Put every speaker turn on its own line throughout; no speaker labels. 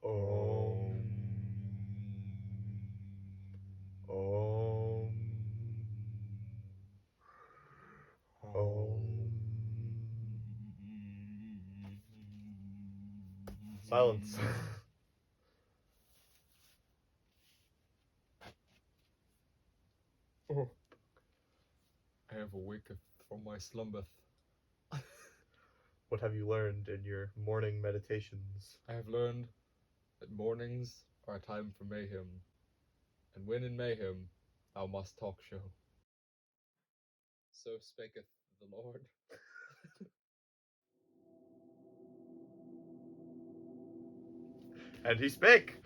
Om. Om. Om. Silence.
Oh, I have awaketh from my slumber.
What have you learned in your morning meditations?
I have learned that mornings are a time for mayhem, and when in mayhem, thou must talk show. So spaketh the Lord.
And he spake.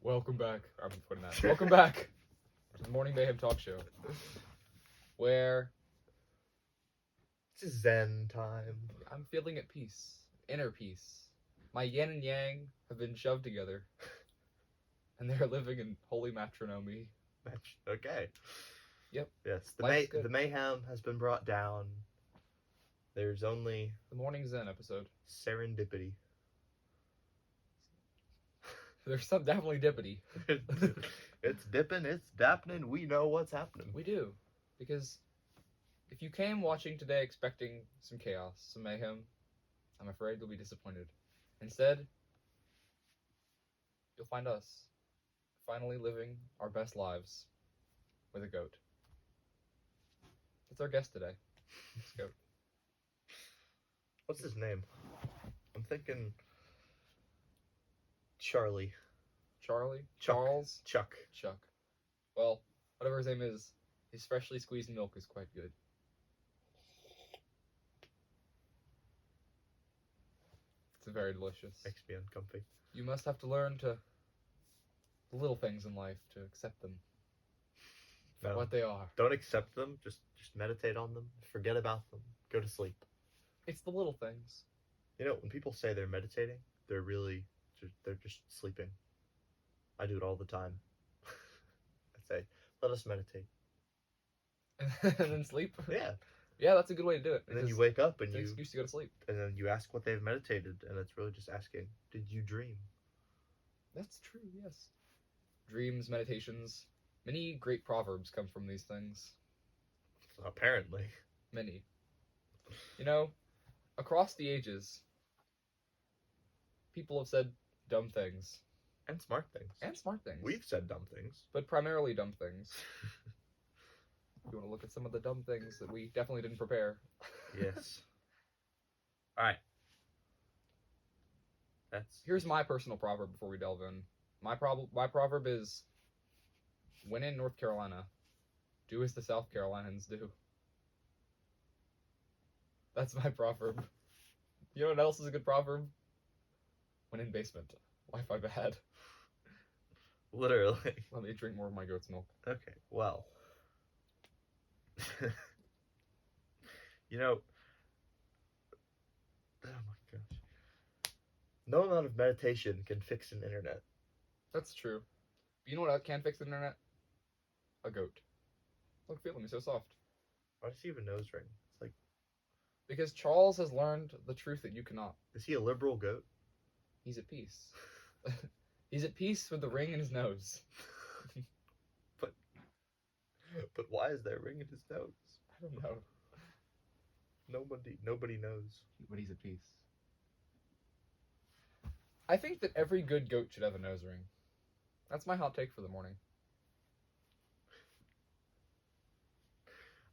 Welcome back. I'm putting that. Welcome back to the Morning Mayhem Talk Show, where
It's Zen time.
I'm feeling at peace, inner peace. My yin and yang have been shoved together, and they're living in holy matrimony.
Okay.
Yep.
Yes,
Life's good.
the mayhem has been brought down. There's only
The Morning Zen episode.
serendipity.
There's some definitely dipity.
It's dipping, it's dapping, we know what's happening.
We do. Because if you came watching today expecting some chaos, some mayhem, I'm afraid you'll be disappointed. Instead, you'll find us finally living our best lives with a goat. That's our guest today. This goat.
What's his name? I'm thinking Charlie.
Charlie?
Chuck.
Charles?
Chuck.
Chuck. Well, whatever his name is, his freshly squeezed milk is quite good. It's very delicious.
Makes me uncomfy.
You must have to learn to the little things in life, to accept them for
No.
what they are.
Don't accept them, just meditate on them, forget about them, go to sleep.
It's the little things.
You know, when people say they're meditating, they're just sleeping. I do it all the time. I say, let us meditate.
And then sleep?
Yeah.
Yeah, that's a good way to do it.
And then you wake up and
it's an excuse to go to sleep.
and then you ask what they've meditated, and it's really just asking, did you dream?
That's true, yes. Dreams, meditations, many great proverbs come from these things.
Apparently.
Many. You know, across the ages, people have said dumb things.
And smart things.
And smart things.
We've said dumb things.
But primarily dumb things. You want to look at some of the dumb things that we definitely didn't prepare.
Yes. Alright.
Here's my personal proverb before we delve in. My proverb is, when in North Carolina, do as the South Carolinians do. That's my proverb. You know what else is a good proverb? When in basement, Wi-Fi bad.
Literally.
Let me drink more of my goat's milk.
Okay, well. You know, oh my gosh. No amount of meditation can fix an internet.
That's true. But you know what can fix the internet? A goat. Look, feel me, so soft.
Why does he have a nose ring? It's like,
Because Charles has learned the truth that you cannot.
is he a liberal goat?
He's at peace. He's at peace with the ring in his nose.
But why is there a ring in his nose?
I don't know.
Nobody knows.
But he's at peace. I think that every good goat should have a nose ring. That's my hot take for the morning.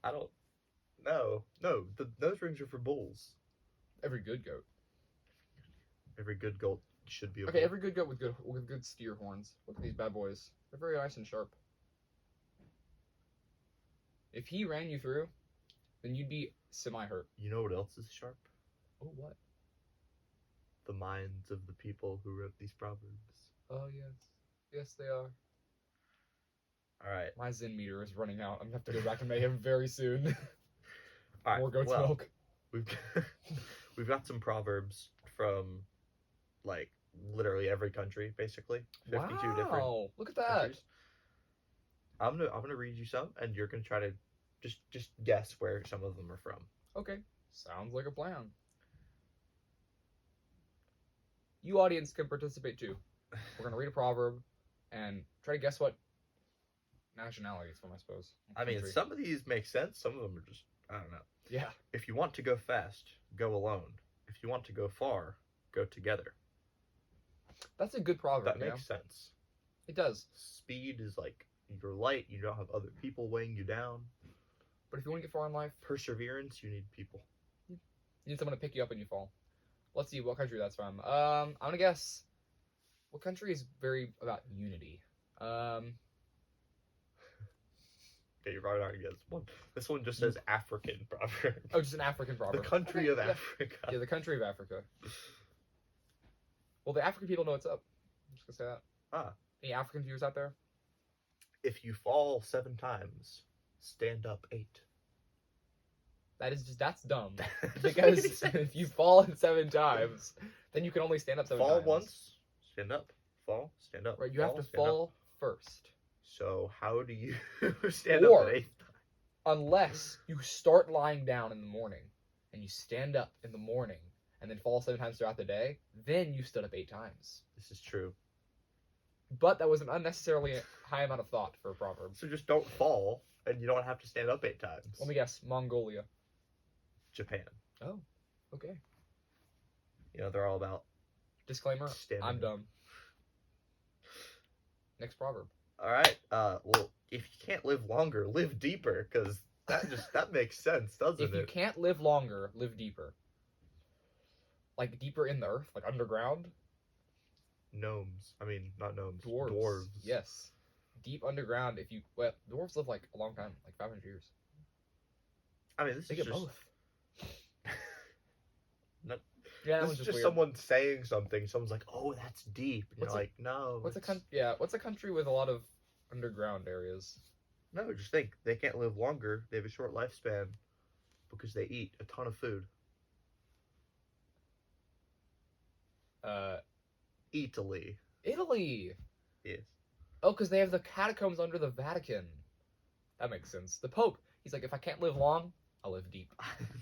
I don't. No, the nose rings are for bulls.
Every good goat.
Every good goat should be a
Okay,
bull.
every good goat with good steer horns. Look at these bad boys. They're very nice and sharp. If he ran you through, then you'd be semi-hurt.
You know what else is sharp?
Oh, what?
The minds of the people who wrote these proverbs.
Oh, yes. Yes, they are.
Alright.
My Zen meter is running out. I'm going to have to go back to Mayhem very soon.
Alright.
More goat's
well,
milk.
We've got some proverbs from, like, literally every country, basically. 52 different
Wow, look at that.
countries. I'm gonna read you some, and you're gonna try to just guess where some of them are from.
Okay, sounds like a plan. you audience can participate too. We're gonna read a proverb and try to guess what nationality it's from, I suppose.
I mean,
Country.
some of these make sense. Some of them are just, I don't know.
Yeah.
If you want to go fast, go alone. If you want to go far, go together.
That's a good proverb.
That
you
makes
know?
sense.
It does.
Speed is like, you're light, you don't have other people weighing you down.
But if you want to get far in life,
Perseverance, you need people.
you need someone to pick you up when you fall. Let's see what country that's from. I'm gonna guess. What country is very about unity?
Okay, you're probably not gonna get this one. This one just says African proverb.
Oh, just an African proverb.
The country
Okay,
of
yeah.
Africa.
Yeah, the country of Africa. Well, the African people know what's up. I'm just gonna say that.
Ah.
Any African viewers out there?
If you fall 7 times, stand up 8.
That's dumb.
Doesn't
Because
make any sense.
if you fall 7 times, then you can only stand up 7
fall
times.
once, stand up. Fall, stand up.
Right, you have to
stand up.
fall first.
So how do you stand
Or-
up at 8th time?
Unless you start lying down in the morning and you stand up in the morning and then fall 7 times throughout the day, then you stood up 8 times.
This is true.
But that was an unnecessarily high amount of thought for a proverb.
So just don't fall, and you don't have to stand up 8 times.
Let me guess, Mongolia.
Japan.
Oh, okay.
You know, they're all about
Disclaimer,
standing.
I'm dumb. Next proverb.
All right. Well, if you can't live longer, live deeper, because that makes sense, doesn't
If you
it?
can't live longer, live deeper. Like deeper in the earth, like underground?
Gnomes. I mean, not gnomes.
Dwarves. Yes. Deep underground. Well, dwarves live like a long time, like 500 years.
I mean, this
They
is
get
just
both.
Not-
Yeah, that
this
was
is
just
just
weird.
someone saying something. Someone's like, "Oh, that's deep." And
What's
you're
a-
like, "No."
What's
it's-
a country with a lot of underground areas?
No, just think they can't live longer. They have a short lifespan because they eat a ton of food. Italy.
Italy.
Yes.
Oh, because they have the catacombs under the Vatican. That makes sense. The Pope, he's like, if I can't live long, I'll live deep.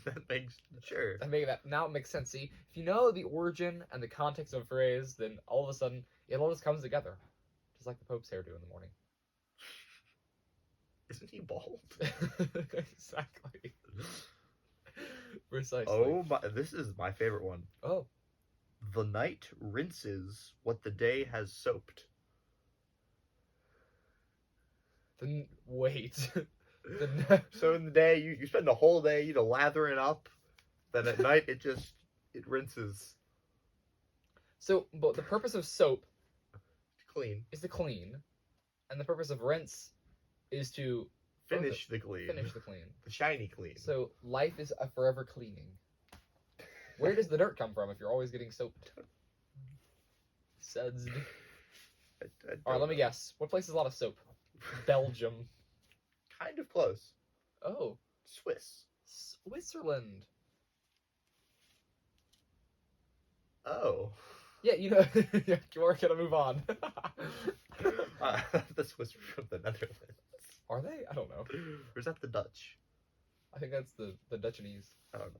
That makes sure.
Now it makes sense. See, if you know the origin and the context of a phrase, then all of a sudden it all just comes together, just like the Pope's hairdo in the morning.
Isn't he bald?
Exactly. Precisely.
Oh my! This is my favorite one.
Oh.
The night rinses what the day has soaped.
Then wait.
So in the day, you spend the whole day, lathering up. Then at night, it rinses.
So, but the purpose of soap
Clean.
is to clean, and the purpose of rinse is to
Finish the clean.
finish the clean.
The shiny clean.
So life is a forever cleaning. Where does the dirt come from if you're always getting soaped? Suds. All right, let me guess. What place has a lot of soap? Belgium.
Kind of close.
Oh,
Swiss.
Switzerland.
Oh.
Yeah, you are gonna move on.
The Swiss are from the Netherlands.
Are they? I don't know.
Or is that the Dutch?
I think that's the Dutchanese.
I don't know.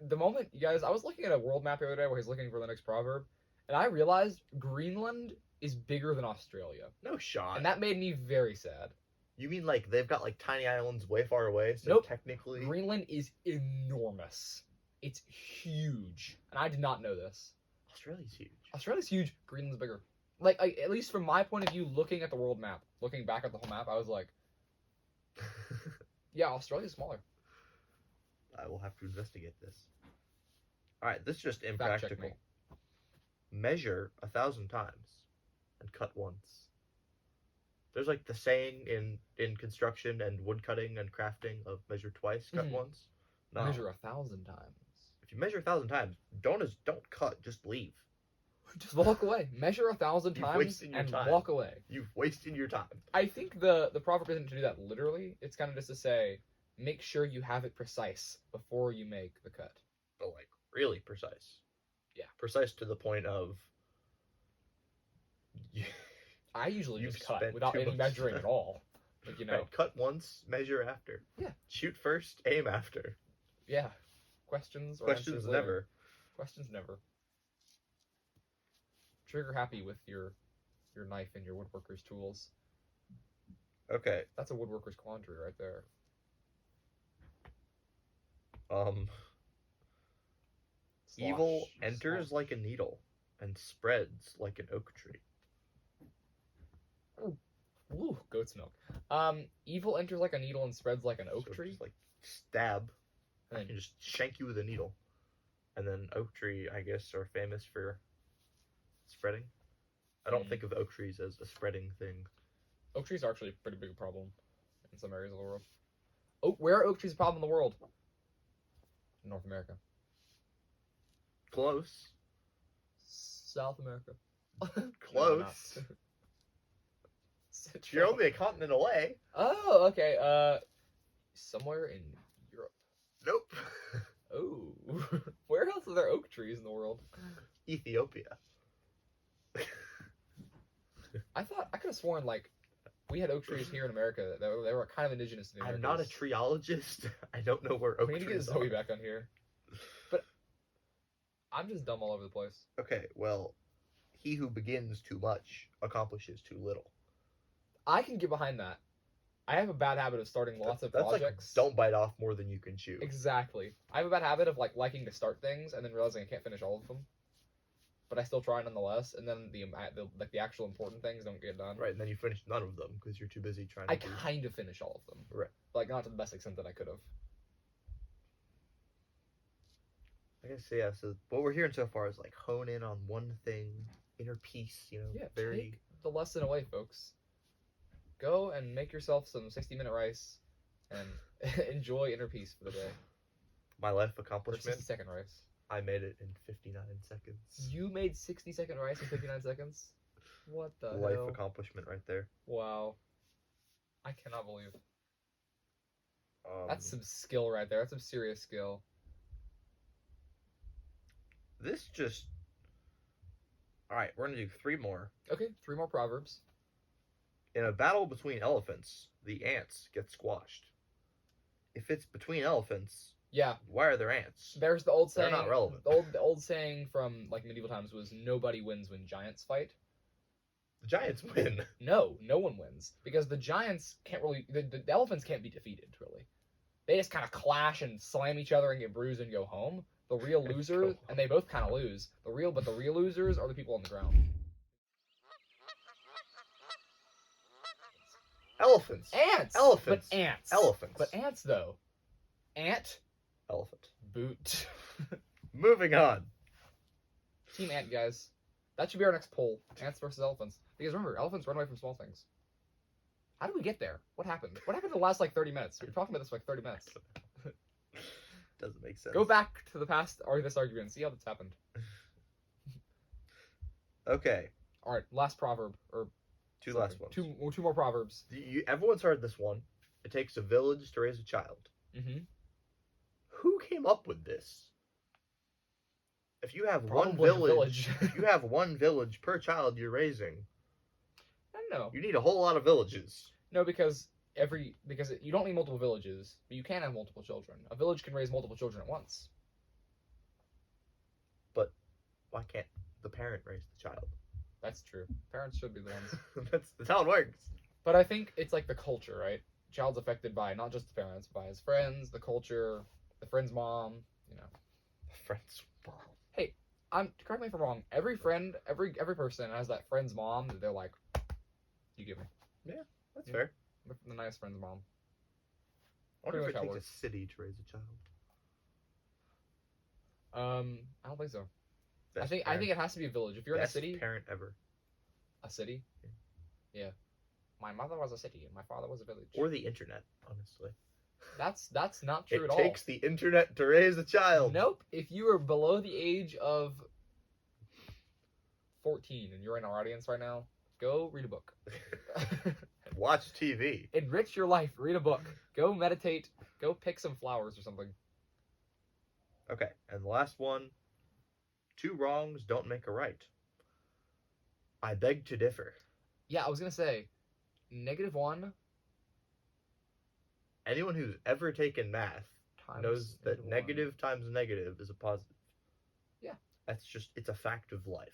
The moment, you guys, I was looking at a world map the other day where he's looking for the next proverb, and I realized Greenland is bigger than Australia.
No shot.
And that made me very sad.
You mean like they've got like tiny islands way far away? So
Nope.
technically,
Greenland is enormous. It's huge. And I did not know this.
Australia's huge.
Australia's huge. Greenland's bigger. Like, at least from my point of view, looking at the world map, looking back at the whole map, I was like, yeah, Australia's smaller.
I will have to investigate this. All right, this is just
Fact check
impractical.
me.
Measure 1,000 times and cut once. There's like the saying in construction and woodcutting and crafting of measure twice, cut
Mhm.
once. No.
Measure 1,000 times.
If you measure 1,000 times, don't cut, just leave.
Just walk away. Measure 1,000
You've
times
wasted your
and
time.
walk away.
You've wasted your time.
I think the proverb isn't to do that literally. It's kind of just to say, make sure you have it precise before you make the cut.
But like really precise.
Yeah.
Precise to the point of
I usually
You've
just cut
spent
without
too
any
much
measuring
time.
at all. Like, you know,
right, cut once, measure after.
Yeah.
Shoot first, aim after.
yeah. Questions or
Questions
answers later.
never.
Questions never. Trigger happy with your knife and your woodworker's tools.
Okay.
That's a woodworker's quandary right there.
Evil enters like a needle and spreads like an oak tree.
Ooh, goat's milk. Evil enters like a needle and spreads like an oak tree.
Just like stab,
and
I can just shank you with a needle. And then oak tree, I guess, are famous for spreading. I don't think of oak trees as a spreading thing.
Oak trees are actually a pretty big problem in some areas of the world. Oh, where are oak trees a problem in the world? North America.
Close.
South America.
Close.
No,
You're only a continent away.
Oh, okay. Somewhere in Europe.
Nope.
Oh. Where else are there oak trees in the world?
Ethiopia.
I could have sworn, like, we had oak trees here in America. They were kind of indigenous to the Americas.
I'm not a treeologist. I don't know where oak trees are.
We need to get Zoe back on here. But I'm just dumb all over the place.
Okay, well, he who begins too much accomplishes too little.
I can get behind that. I have a bad habit of starting lots of projects.
Like, don't bite off more than you can chew.
Exactly. I have a bad habit of liking to start things and then realizing I can't finish all of them. But I still try nonetheless, and then the actual important things don't get done.
Right, and then you finish none of them because you're too busy trying to.
I kind of finish all of them.
Right.
Like, not to the best extent that I could have.
I guess, yeah. So what we're hearing so far is like hone in on one thing, inner peace.
Yeah.
Very.
Take the lesson away, folks. Go and make yourself some 60-minute rice, and enjoy inner peace for the day.
My life accomplishment.
60-second rice.
I made it in 59 seconds.
You made 60-second rice in 59 seconds? What the
life
hell?
Accomplishment right there.
Wow. I cannot believe. That's some
some
skill right there. That's some serious skill.
This just. Alright, we're gonna do 3 more.
Okay, 3 more proverbs.
In a battle between elephants, the ants get squashed. If it's between elephants,
yeah,
why are there ants?
There's the old saying.
They're not relevant.
The old saying from like medieval times was nobody wins when giants fight.
The giants win.
No one wins because the giants can't really. The elephants can't be defeated really. They just kind of clash and slam each other and get bruised and go home. The real losers, and they both kind of lose. The real losers are the people on the ground.
Elephants.
Ants.
Elephants.
But ants.
Elephants.
But ants though. Ant.
Elephant.
Boot.
Moving on.
Team ant, guys. That should be our next poll. Ants versus elephants. Because remember, elephants run away from small things. How did we get there? What happened? What happened in the last 30 minutes? We were talking about this for 30 minutes.
Doesn't make sense.
Go back to the past this argument and see how this happened.
Okay.
Alright, last proverb. Or
Two last ones.
Two more proverbs.
Everyone's heard this one. It takes a village to raise a child.
Mm-hmm.
Who came up with this? If you have
Probably
one village, if you have one village per child you're raising,
I don't know.
you need a whole lot of villages.
No, because you don't need multiple villages, but you can have multiple children. A village can raise multiple children at once.
But why can't the parent raise the child?
That's true. Parents should be the ones.
That's how it works.
But I think it's like the culture, right? Child's affected by not just the parents, but by his friends, the culture, the friend's mom,
Friend's mom.
Hey, correct me if I'm wrong. Every friend, every person has that friend's mom that they're like, you give me.
Yeah, that's fair.
The nice friend's mom.
I wonder if
Pretty
it
much
takes a city to raise a child.
I don't think so.
Best
I think it has to be a village. If you're in a city,
parent ever.
A city? Yeah. My mother was a city and my father was a village.
Or the internet, honestly.
That's not true at all.
It takes the internet to raise a child.
Nope. If you are below the age of 14 and you're in our audience right now, go read a book.
Watch TV.
Enrich your life. Read a book. Go meditate. Go pick some flowers or something.
Okay, and the last one. 2 wrongs don't make a right. I beg to differ.
Yeah, I was going to say, -1.
Anyone who's ever taken math knows that
-1.
negative times negative is a positive.
Yeah.
It's a fact of life.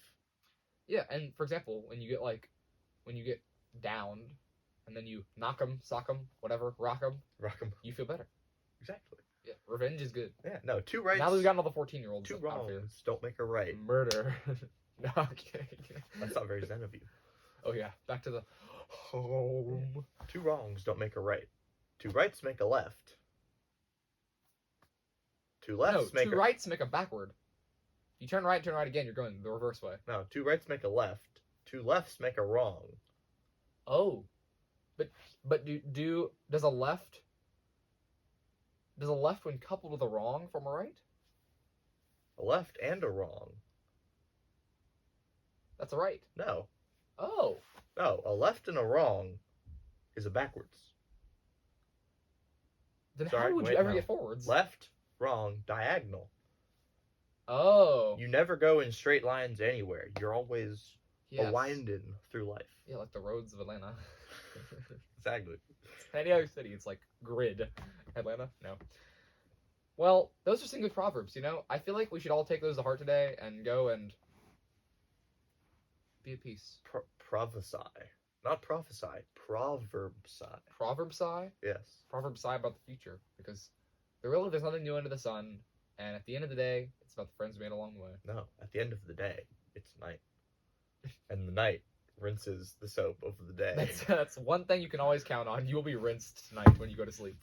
Yeah, and for example, when you get downed, and then you knock them, sock them, whatever, rock them, you feel better.
Exactly.
Yeah, revenge is good.
Yeah, no, two rights.
Now that we've gotten all the 14-year-olds
two
out
wrongs
here.
don't make a right.
Murder. No, I'm kidding.
That's not very zen of you.
Oh yeah, back to the home.
Two wrongs don't make a right. Two rights make a left. Two lefts
No, two rights make a backward. You turn right again, you're going the reverse way.
No, two rights make a left. Two lefts make a wrong.
Oh, but does a left when coupled with a wrong form a right?
A left and a wrong.
That's a right.
No.
Oh.
No, a left and a wrong is a backwards.
Then how would you ever get forwards?
Left, wrong, diagonal.
Oh.
You never go in straight lines anywhere. You're always winding through life.
Yeah, like the roads of Atlanta.
Exactly.
Any other city, it's like grid. Atlanta? No. Well, those are some good proverbs, you know? I feel like we should all take those to heart today and go and be at peace.
Prophesy. Not prophesy. Proverbsy.
Proverbsy?
Yes.
Proverbsy about the future. Because there's nothing new under the sun. And at the end of the day, it's about the friends we made along the way.
No, at the end of the day, it's night. And the night rinses the soap of the day.
That's one thing you can always count on. You will be rinsed tonight when you go to sleep.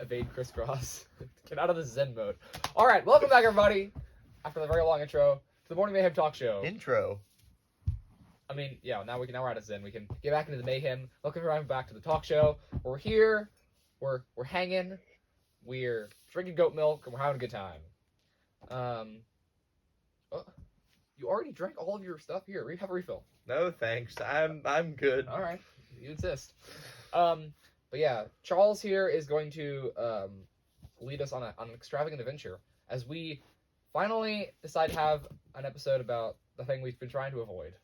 Evade crisscross. Get out of the Zen mode. Alright, welcome back everybody. After the very long intro to the Morning Mayhem Talk Show.
Intro.
I mean, yeah, now we're out of Zen. We can get back into the mayhem. Welcome everyone back to the talk show. We're here. We're hanging. We're drinking goat milk and we're having a good time. You already drank all of your stuff. Here, have a refill.
No thanks. I'm good.
All right, you insist. But yeah, Charles here is going to lead us on an extravagant adventure as we finally decide to have an episode about the thing we've been trying to avoid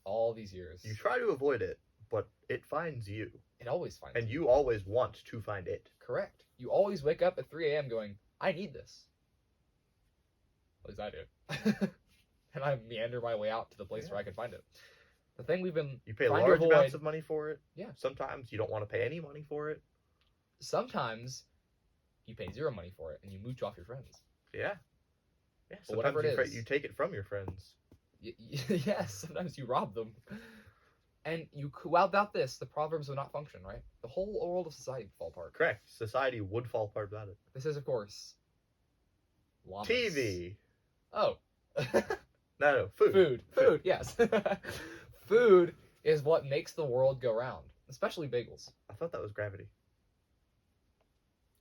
all these years.
You try to avoid it, but it finds you.
It always finds
and
you.
you always want to find it.
Correct. You always wake up at 3 a.m. going, I need this. At least I do. And I meander my way out to the place where I can find it. The thing we've been
You pay
trying
large
to avoid,
amounts of money for it.
Yeah.
Sometimes you don't want to pay any money for it.
Sometimes you pay zero money for it and you mooch off your friends.
Yeah. Yeah.
But whatever it is.
You take it from your friends.
Yes, sometimes you rob them. And without this, the Proverbs would not function, right? The whole world of society would fall apart.
Correct. Society would fall apart without it.
This is, of course, llamas.
TV.
Oh.
No, food.
Food, yes. Food is what makes the world go round, especially bagels.
I thought that was gravity.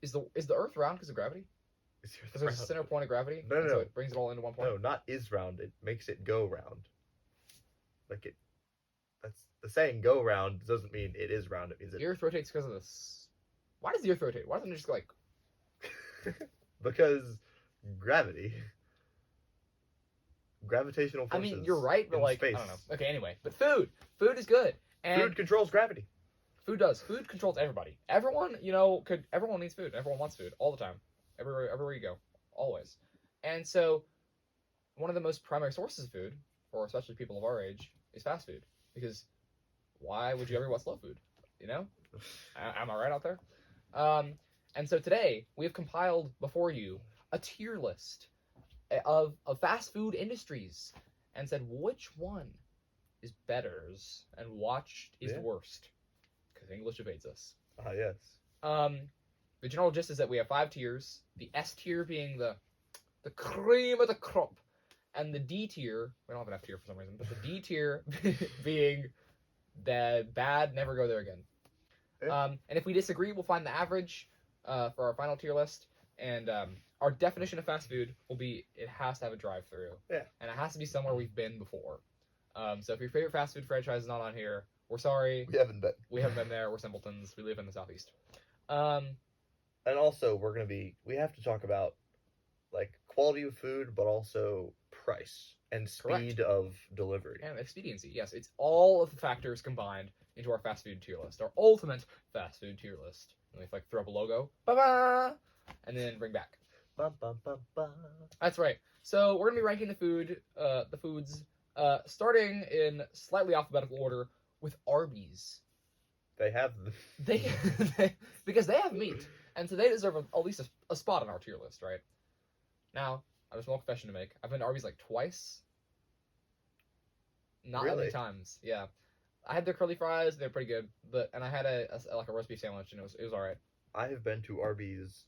Is the Earth round because of gravity? Because there's a center point of gravity?
No.
So it brings it all into one point?
No, not is round. It makes it go round. That's the saying go round doesn't mean it is round. It means
The Earth rotates because of this. Why does the Earth rotate? Why doesn't it just like...
Because gravity. Gravitational forces.
I mean, you're right, but like,
space.
I don't know. Okay, anyway. But food is good. And
Food controls gravity.
Food does. Food controls everybody. Everyone, everyone needs food. Everyone wants food all the time. Everywhere you go. Always. And so, one of the most primary sources of food, for especially people of our age, is fast food. Because why would you ever want slow food? You know? Am I right out there? And so today, we have compiled before you a tier list of fast food industries and said which one is betters and watched is worst. Because English evades us.
Ah, yes.
The general gist is that we have 5 tiers. The S tier being the cream of the crop. And the D tier, we don't have an F tier for some reason, but the D tier being the bad, never go there again.
Yeah.
And if we disagree, we'll find the average for our final tier list. And our definition of fast food will be it has to have a drive-through.
Yeah.
And it has to be somewhere we've been before. So if your favorite fast food franchise is not on here, we're sorry.
We haven't been
there. We're simpletons. We live in the Southeast.
And also, we have to talk about, like, quality of food, but also price and speed of delivery.
And expediency, yes. It's all of the factors combined into our fast food tier list. Our ultimate fast food tier list. And we throw up a logo. Ba-ba! And then bring back.
Bum, bum, bum, bum.
That's right. So we're gonna be ranking the foods, starting in slightly alphabetical order with Arby's.
They have
They, because they have meat, and so they deserve at least a spot on our tier list, right? Now, I have a small confession to make. I've been to Arby's like twice. Not that many
Really?
times. Yeah, I had their curly fries. They're pretty good, and I had a roast beef sandwich, and it was all right.
I have been to Arby's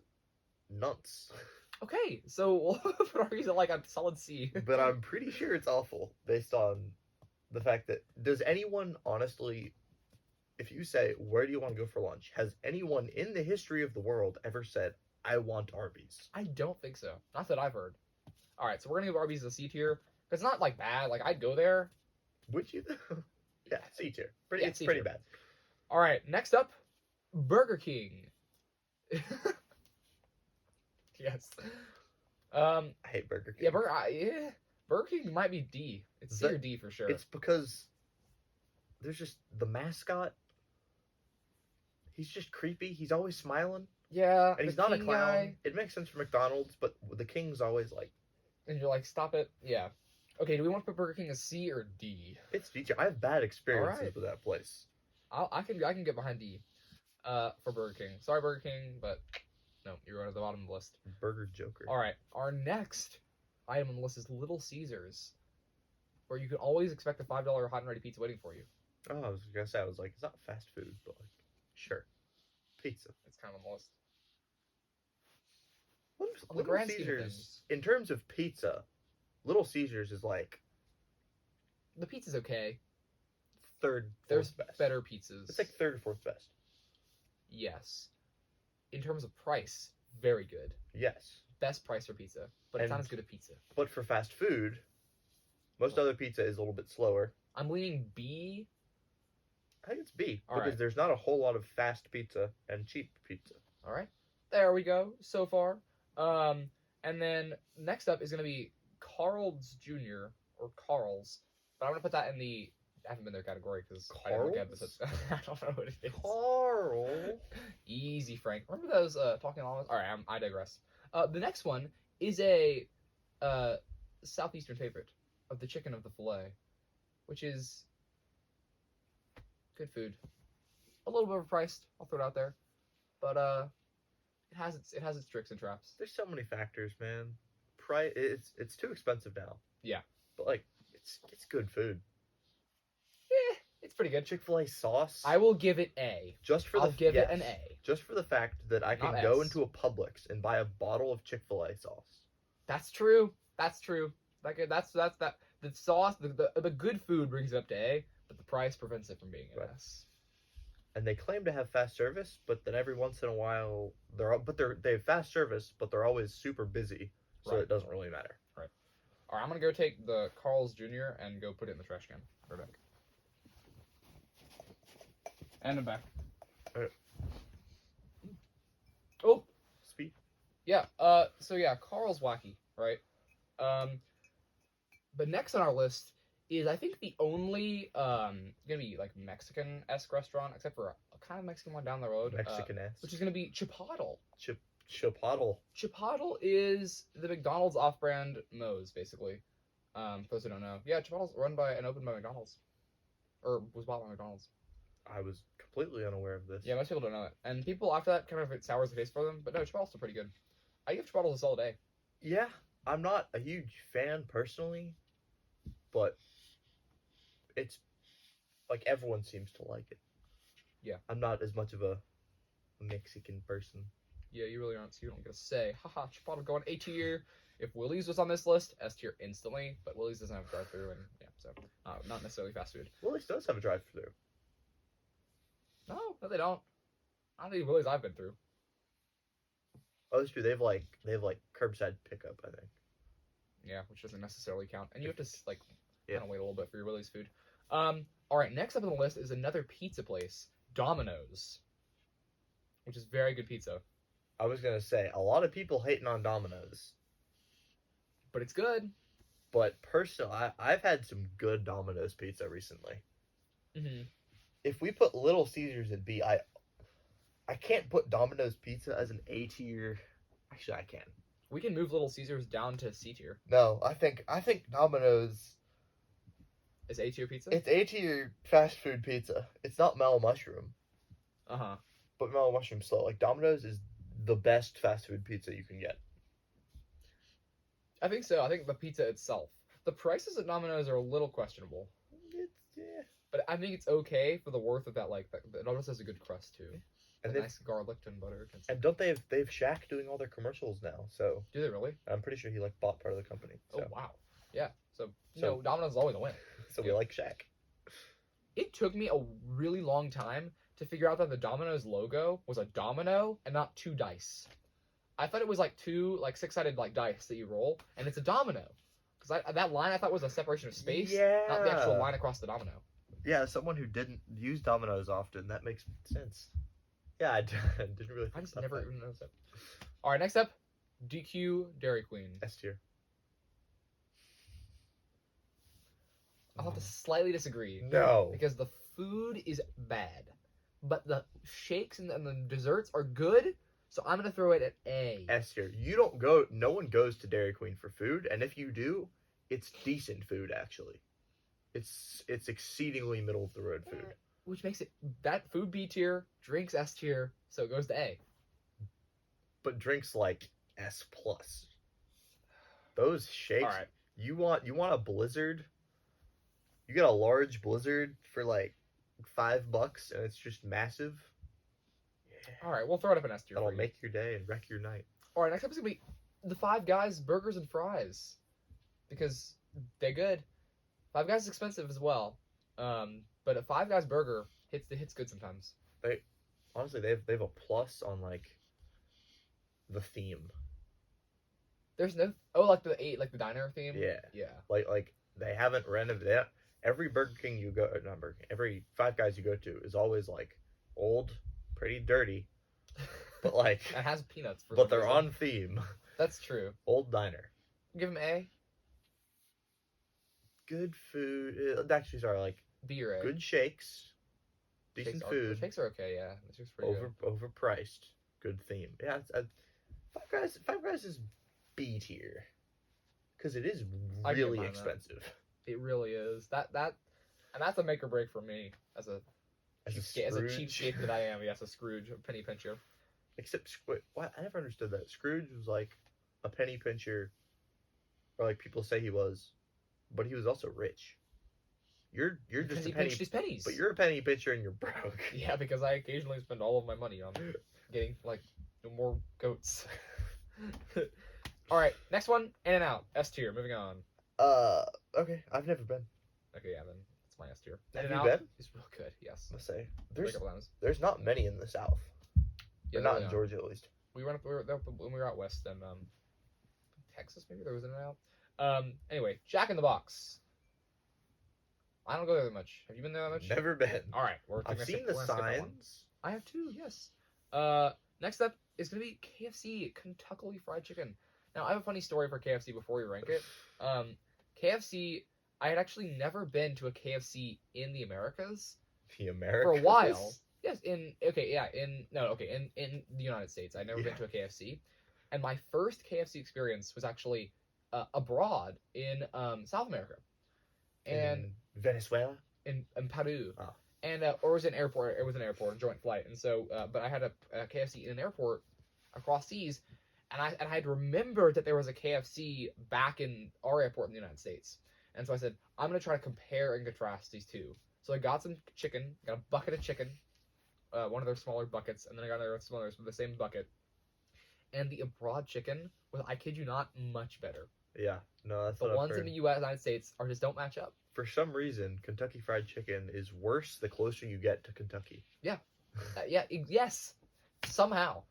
nonce,
Okay, so we'll put Arby's at like a solid C.
but I'm pretty sure it's awful based on the fact that does anyone honestly, if you say where do you want to go for lunch, has anyone in the history of the world ever said I want Arby's?
I don't think so. Not that I've heard. All right, so we're gonna give Arby's a C tier. It's not like bad. Like I'd go there.
Would you? Yeah, C tier. Pretty.
Yeah,
It's
C
pretty
tier.
bad.
All right, next up, Burger King. Yes.
I hate Burger King.
Yeah, Burger King might be D. It's C or D for sure.
It's because there's just the mascot. He's just creepy. He's always smiling,
yeah,
and he's
the
not a
King
clown.
guy,
It makes sense for McDonald's, but the King's always like
and you're like, stop it. Yeah. Okay, do we want to put Burger King as C or D?
it's feature. I have bad experiences
Alright.
with that place.
I can get behind D. For Burger King. Sorry, Burger King, but no, you're at the bottom of the list.
Burger Joker.
All right, our next item on the list is Little Caesars, where you can always expect a $5 hot and ready pizza waiting for you.
Oh, I was gonna say, I was like, it's not fast food, but like, sure, pizza.
It's kind of on the list.
Little,
On the
Little
grand scheme of
Caesars,
things.
in terms of pizza, Little Caesars is like
The pizza's okay.
third,
There's
fourth best.
better pizzas.
It's like third or fourth best.
Yes. In terms of price, very good.
Yes,
Best price for pizza, but it's not
And-
as good as pizza.
but for fast food, most other pizza is a little bit slower.
I'm leaning B.
I think it's B
All
because
right.
there's not a whole lot of fast pizza and cheap pizza.
All right. There we go so far. And then next up is going to be Carl's Jr. or Carl's. But I'm going to put that in the I haven't been there category because I didn't look at this. I don't know what it is.
Carl.
Easy, Frank. Remember those talking along? All right, I digress. The next one is a southeastern favorite of the chicken of the fillet, which is good food. A little bit overpriced. I'll throw it out there, but it has its tricks and traps.
There's so many factors, man. Price. It's too expensive now.
Yeah.
But like, it's good food.
It's pretty good.
Chick-fil-A sauce.
I will give it A.
just for
I'll
the
give it
yes,
an A.
Just for the fact that I can
Not
go
S.
into a Publix and buy a bottle of Chick-fil-A sauce.
That's true. That's true. That's that. The sauce, the good food brings it up to A, but the price prevents it from being an
Right.
S.
And they claim to have fast service, but then every once in a while they have fast service, but they're always super busy, so
Right.
it doesn't really matter.
All right, I'm gonna go take the Carl's Jr. and go put it in the trash can. Right back. And I'm back.
Alright.
Oh,
Speed.
yeah. So yeah, Carl's wacky, right? But next on our list is I think the only gonna be like Mexican-esque restaurant, except for a kind of Mexican one down the road,
Mexican ass.
which is gonna be Chipotle.
Chipotle.
Chipotle is the McDonald's off-brand Moe's, basically. For those who don't know, yeah, Chipotle's run by and opened by McDonald's, or was bought by McDonald's.
I was completely unaware of this.
Yeah, most people don't know it, and people after that kind of it sours the taste for them. But no, Chipotle's still pretty good. I give Chipotle a solid A.
Yeah, I'm not a huge fan personally, but it's like everyone seems to like it.
Yeah.
I'm not as much of a Mexican person.
Yeah, you really aren't. So you don't get a say. Haha, Chipotle going A tier. If Willie's was on this list, S tier instantly. But Willie's doesn't have a drive-through, and yeah, so not necessarily fast food.
Willie's does have a drive-through.
No, they don't. I don't think Willie's I've been through.
Oh, that's true. They have like curbside pickup, I think.
Yeah, which doesn't necessarily count, and you have to like
Yeah.
kind of wait a little bit for your Willie's food. All right, next up on the list is another pizza place, Domino's, which is very good pizza,
I was gonna say a lot of people hating on Domino's,
but it's good.
but personally, I've had some good Domino's pizza recently.
Mm-hmm.
If we put Little Caesars in B, I can't put Domino's pizza as an A tier. Actually, I can.
We can move Little Caesars down to C tier.
No, I think Domino's.
Is A tier pizza?
It's A tier fast food pizza. It's not mellow mushroom,
Uh-huh.
but mellow mushroom's slow. Like Domino's is the best fast food pizza you can get.
I think so. I think the pizza itself. The prices at Domino's are a little questionable.
Yeah.
But I think it's okay for the worth of that. Like, it almost has a good crust too.
And
A nice garlic and butter.
and don't they have Shaq doing all their commercials now? So
Do they really?
I'm pretty sure he like bought part of the company. So,
Oh wow. Yeah. So
So-
Domino's is always a win.
so we like Shaq.
It took me a really long time to figure out that the Domino's logo was a domino and not two dice. I thought it was like two like six-sided like dice that you roll, and it's a domino. Because that line I thought was a separation of space, not the actual line across the domino.
Yeah, as someone who didn't use Domino's often, that makes sense. Yeah, I didn't really.
I
Think
just
about
never
that.
even noticed it. All right, next up, DQ Dairy Queen.
S tier.
I'll have to slightly disagree.
No.
Because the food is bad, but the shakes and the desserts are good. So I'm gonna throw it at A.
S tier. You don't go. No one goes to Dairy Queen for food, and if you do, it's decent food actually. It's exceedingly middle of the road food.
Which makes it that food B tier, drinks S tier, so it goes to A.
But drinks like S plus. Those shakes.
All right.
You want a Blizzard? You get a large Blizzard for like $5, and it's just massive. Yeah.
All right, we'll throw it up an S tier.
That'll
for you.
make your day and wreck your night.
All right, next up is gonna be the Five Guys burgers and fries, because they're good. Five Guys is expensive as well, but a Five Guys burger hits good sometimes.
Honestly, they have a plus on like the theme.
There's no like the diner theme.
Yeah.
Yeah.
Like they haven't renovated. Every Burger King you go, not Burger King, every Five Guys you go to is always like old, pretty dirty, but like,
It has peanuts for
but
some
they're
reason.
on theme.
That's true.
Old diner.
Give them A,
Good food. Actually, sorry, like
B or A.
good shakes, decent food,
Shakes are okay. Yeah, the shakes are pretty good.
overpriced, good theme. Yeah, Five Guys is B tier because it is
I can
really
get behind that.
expensive.
It really is. And that's a make or break for me as a
As a
cheapskate
Scrooge.
that I am. Yes, a Scrooge, a penny pincher.
Except, wait, what? I never understood that. Scrooge was like a penny pincher, or like people say he was, but he was also rich. You're just a penny,
pinched his pennies.
but you're a penny pincher and you're broke.
Yeah, because I occasionally spend all of my money on getting like more goats. All right, next one, In-N-Out, S tier. Moving on.
Okay, I've never been.
Okay, yeah, then it's my S tier.
Have you
In-N-Out
been?
is real good. Yes.
Let's say
Been a couple times.
there's not many in the South.
Yeah,
Or not
really
in
are.
Georgia at least.
We were there when we were out west and Texas maybe there was In-N-Out. Anyway, Jack in the Box. I don't go there that much. Have you been there that much?
Never been.
All right,
I've seen the signs.
I have too. Yes. Next up is gonna be KFC Kentucky Fried Chicken. Now I have a funny story for KFC before we rank it. KFC. I had actually never been to a KFC in the Americas
The Americas.
for a while. Yes, in the United States. I'd never been
Yeah.
to a KFC, and my first KFC experience was actually abroad in South America, and
in Venezuela.
in Peru,
Oh.
and or it was an airport. It was an airport, a joint flight, and so but I had a KFC in an airport across seas, and I had remembered that there was a KFC back in our airport in the United States, and so I said I'm gonna try to compare and contrast these two. So I got some chicken, got a bucket of chicken. One of their smaller buckets, and then I got another some others with the same bucket. And the abroad chicken was, I kid you not, much better.
Yeah, no, that's
The
what I've
ones
heard.
in the United States just don't match up.
For some reason, Kentucky Fried Chicken is worse the closer you get to Kentucky.
Yes, somehow.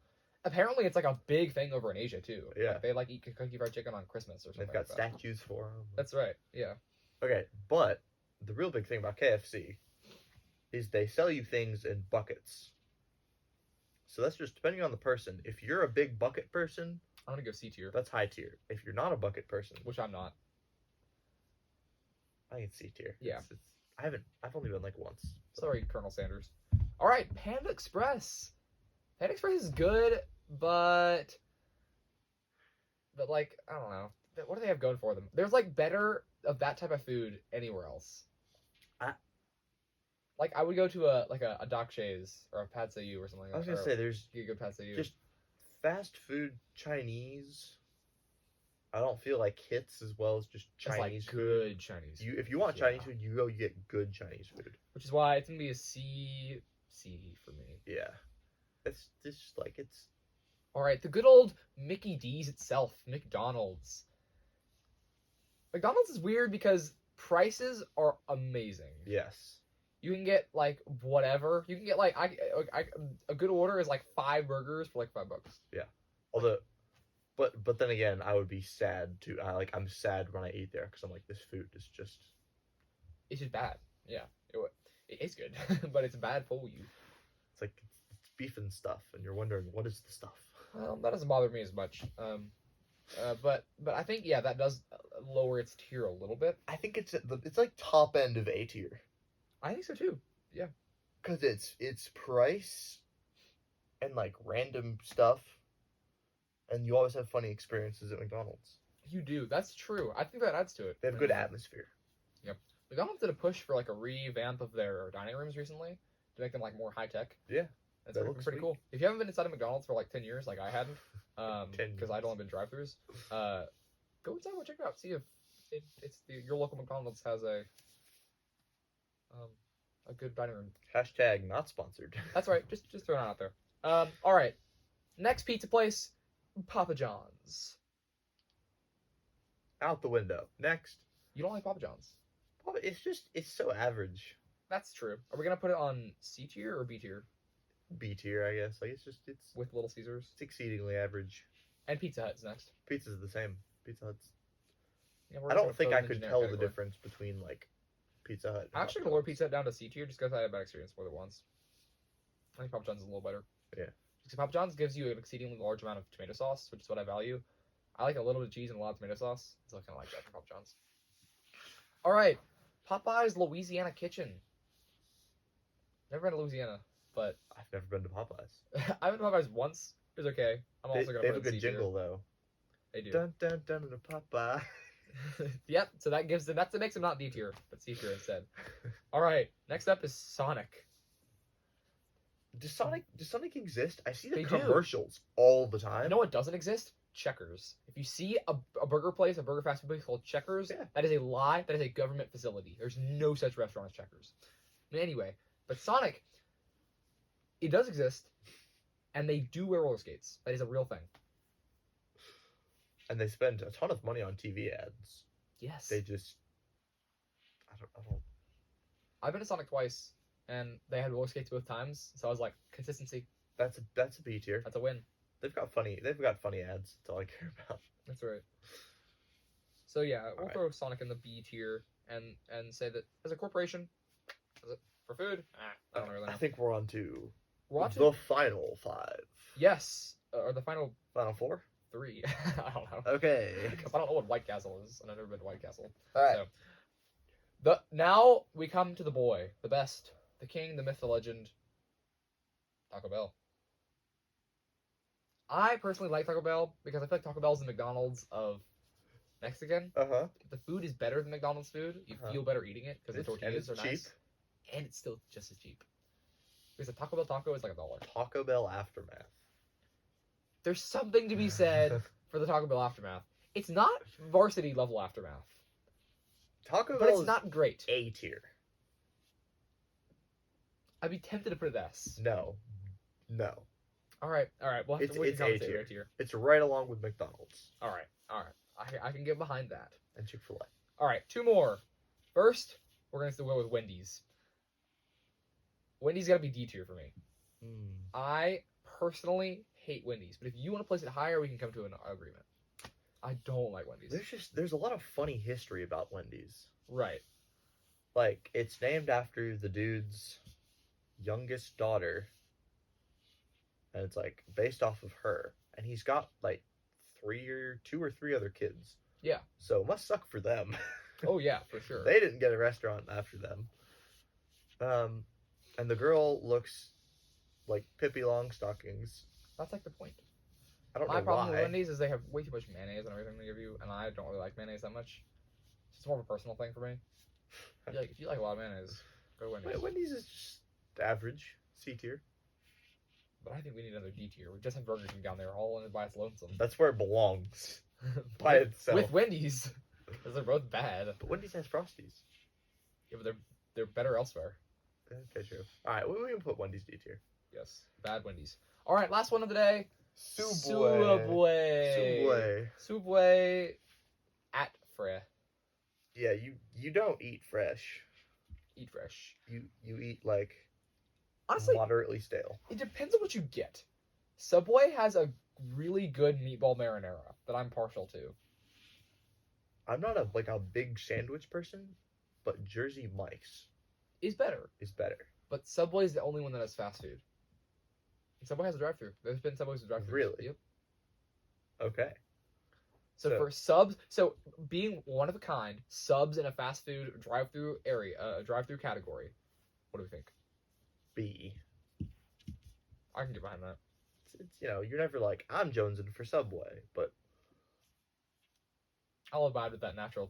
Apparently, it's like a big thing over in Asia too.
Yeah.
Like, they like eat Kentucky Fried Chicken on Christmas or something.
They've got
like that.
statues for them.
That's right. Yeah.
Okay, but the real big thing about KFC is they sell you things in buckets. So that's just depending on the person. If you're a big bucket person,
I'm gonna go C tier,
that's high tier. If you're not a bucket person,
which I'm not.
I think it's C tier.
Yeah.
I've only been like once.
Sorry, Colonel Sanders. All right, Panda Express. Panda Express is good, but But like, I don't know. What do they have going for them? There's like better of that type of food anywhere else.
I-
Like I would go to a Doc Shays or a Pad See Ew or something like
I was
that.
gonna say there's
You go Pad See Ew.
just fast food Chinese. I don't feel like hits as well as just
Just like
Chinese food.
good Chinese food.
If you want Chinese food, you get good Chinese food.
Which is why it's gonna be a C for me.
Yeah, it's just like it's.
All right, the good old Mickey D's itself, McDonald's. McDonald's is weird because prices are amazing.
Yes.
You can get like whatever. You can get like a good order is like 5 burgers for like $5.
Although, but then again, I would be sad too. I'm sad when I eat there because I'm like, this food is just.
It's just bad. Yeah, it is good, but it's bad for you.
It's like it's beef and stuff, and you're wondering what is the stuff.
Well, that doesn't bother me as much. But I think that does lower its tier a little bit.
I think it's like top end of A tier.
I think so too.
Because it's price and like random stuff, and you always have funny experiences at McDonald's.
You do. That's true. I think that adds to it.
They have good atmosphere.
McDonald's did a push for like a revamp of their dining rooms recently to make them like more high tech.
Yeah,
That's
that
pretty,
looks
pretty
sweet.
cool. If you haven't been inside a McDonald's for like 10 years, like I hadn't,
10
because I'd only been drive-throughs, go inside and check it out. See if your local McDonald's has a good dining room.
Hashtag not sponsored.
That's right. Just throwing it out there. All right. Next pizza place, Papa John's.
Out the window. Next.
You don't like Papa John's?
It's so average.
That's true. Are we gonna put it on C tier or B tier
B tier, I guess. Like it's
with Little Caesars
exceedingly average.
and Pizza Hut's next?
Pizza's the same. Pizza Hut's.
Yeah,
I don't think I could tell the difference between like Pizza Hut.
I'm actually gonna lower Pizza Hut down to C tier just because I had a bad experience with it once. I think Papa John's is a little better.
Yeah.
Because Papa John's gives you an exceedingly large amount of tomato sauce, which is what I value. I like a little bit of cheese and a lot of tomato sauce, so I kind of like that from Papa John's. All right, Popeye's Louisiana Kitchen. Never been to Louisiana, but
I've never been to Popeyes.
I've been to Popeyes once. It was okay. I'm also gonna
They have
put
a
it in
good
C tier.
jingle though.
They do.
Dun dun dun in a Popeye.
Yep. So that makes them not D tier, but C tier instead. All right. Next up is Sonic.
Does Sonic exist? I see the
They do.
commercials all the time.
You know what doesn't exist? Checkers. If you see a burger place, a burger fast food place called Checkers,
Yeah.
that is a lie. That is a government facility. There's no such restaurant as Checkers. Anyway, but Sonic, it does exist, and they do wear roller skates. That is a real thing.
And they spend a ton of money on TV ads.
Yes.
They just, I don't.
I've been to Sonic twice, and they had roller skates both times. So I was like, consistency.
That's a B tier.
That's a win.
They've got funny ads. That's all I care about.
That's right. So yeah, we'll
Alright.
throw Sonic in the B tier and say that as a corporation, is it for food? I don't really know.
I think we're on to
We're on to
the final 5.
yes, or the final
Final 4?
3. I don't know.
Okay.
Because I don't know what White Castle is, and I've never been to White Castle.
All right.
So, now we come to the boy, the best, the king, the myth, the legend, Taco Bell. I personally like Taco Bell because I feel like Taco Bell is the McDonald's of Mexican.
Uh-huh.
The food is better than McDonald's food. You feel better eating it because the tortillas are
cheap.
nice. And it's still just as cheap. Because a Taco Bell taco is like $1.
Taco Bell Aftermath.
There's something to be said for the Taco Bell Aftermath. It's not varsity level Aftermath,
Taco
but
Bell
it's not great.
A tier.
I'd be tempted to put it S.
No.
All right. We'll have to
It's A tier.
right here.
It's right along with McDonald's
All right. I can get behind that.
and Chick-fil-A.
All right, 2 more. First, we're going to go with Wendy's. Wendy's got to be D tier for me. I personally hate Wendy's, but if you want to place it higher, we can come to an agreement. I don't like Wendy's.
There's a lot of funny history about Wendy's.
Right.
Like, it's named after the dude's youngest daughter, and it's like based off of her, and he's got like 2 or 3 other kids.
Yeah.
So it must suck for them.
Oh yeah, for sure.
They didn't get a restaurant after them. And the girl looks like Pippi Longstockings.
That's like the point.
I don't
My
know
problem
why.
with Wendy's is they have way too much mayonnaise and everything they give you, and I don't really like mayonnaise that much. It's more of a personal thing for me. If you like a lot of mayonnaise, go to Wendy's.
Wendy's is just average, C tier.
But I think we need another D tier. We just have Burger King down there, all in it by its lonesome.
That's where it belongs. By itself.
With Wendy's, because they're both bad.
But Wendy's has Frosties.
Yeah, but they're better elsewhere.
Okay, true. Alright, we can put Wendy's D tier.
Yes, bad Wendy's. All right, last one of the day.
Subway.
Subway at Fre.
Yeah, you don't eat fresh.
Eat fresh.
You eat like
Honestly,
moderately stale.
it depends on what you get. Subway has a really good meatball marinara that I'm partial to.
I'm not a big sandwich person, but Jersey Mike's
Is better,
is better.
but Subway is the only one that has fast food. And Subway has a drive-through. There's been Subways with drive-throughs.
Really?
Yep.
Okay.
So for subs, being one of a kind, subs in a fast food drive-through area, drive-through category. What do we think?
B.
I can get behind that.
It's you're never like, I'm jonesing for Subway, but
I'll abide with that natural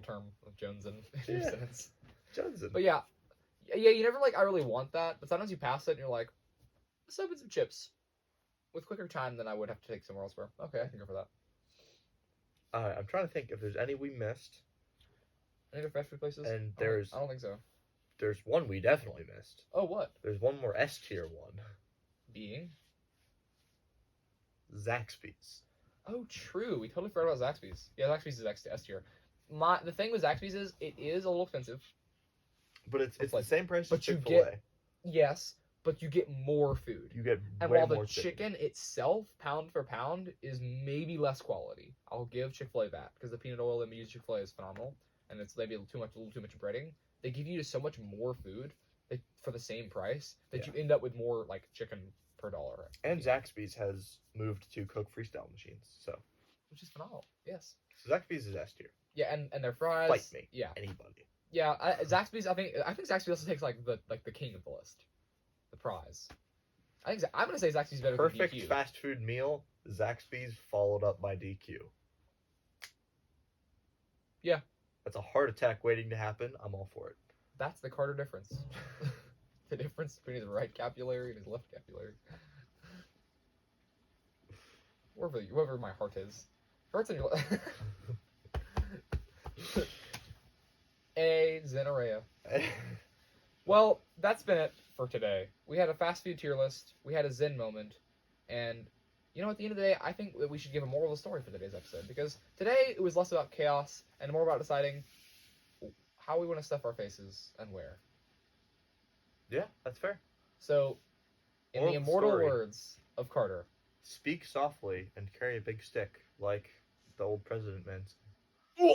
term of Jones in your
Yeah.
sense.
jonesing.
But yeah, you never I really want that, but sometimes you pass it and you're like, a sub and some chips. With quicker time than I would have to take somewhere elsewhere. Okay, I can go for that.
I'm trying to think if there's any we missed.
Any other fast food places?
And
I don't think so.
There's one we definitely missed.
Oh, what?
There's one more S tier one.
Being?
Zaxby's.
Oh, true. We totally forgot about Zaxby's. Yeah, Zaxby's is S tier. The thing with Zaxby's is it is a little expensive.
But it's the
like-
same price
but
as
you
Chick-fil-A.
Yes, but you get more food.
You get
And
way
while the
more
chicken itself, pound for pound, is maybe less quality, I'll give Chick-fil-A that because the peanut oil they use Chick-fil-A is phenomenal, and it's maybe a little too much breading. They give you so much more food for the same price that you end up with more chicken per dollar.
And Zaxby's has moved to Coke freestyle machines,
which is phenomenal. Yes.
so Zaxby's is S tier.
Yeah, and their fries.
Fight me.
Yeah.
Anybody.
Yeah. Zaxby's. I think Zaxby's also takes the king of the list, the prize. I'm gonna say Zaxby's better
Perfect
than DQ.
fast food meal. Zaxby's followed up by DQ.
Yeah.
That's a heart attack waiting to happen. I'm all for it.
That's the Carter difference. The difference between his right capillary and his left capillary. Wherever my heart is. Heart's in your A Zenarea. Well, that's been it for today. We had a fast food tier list. We had a Zen moment. And, at the end of the day, I think that we should give a moral of the story for today's episode. Because today, it was less about chaos and more about deciding how we want to stuff our faces and where.
Yeah, that's fair.
So, in
Moral
the
of the
immortal
story.
words of Carter.
Speak softly and carry a big stick, like the old president man said.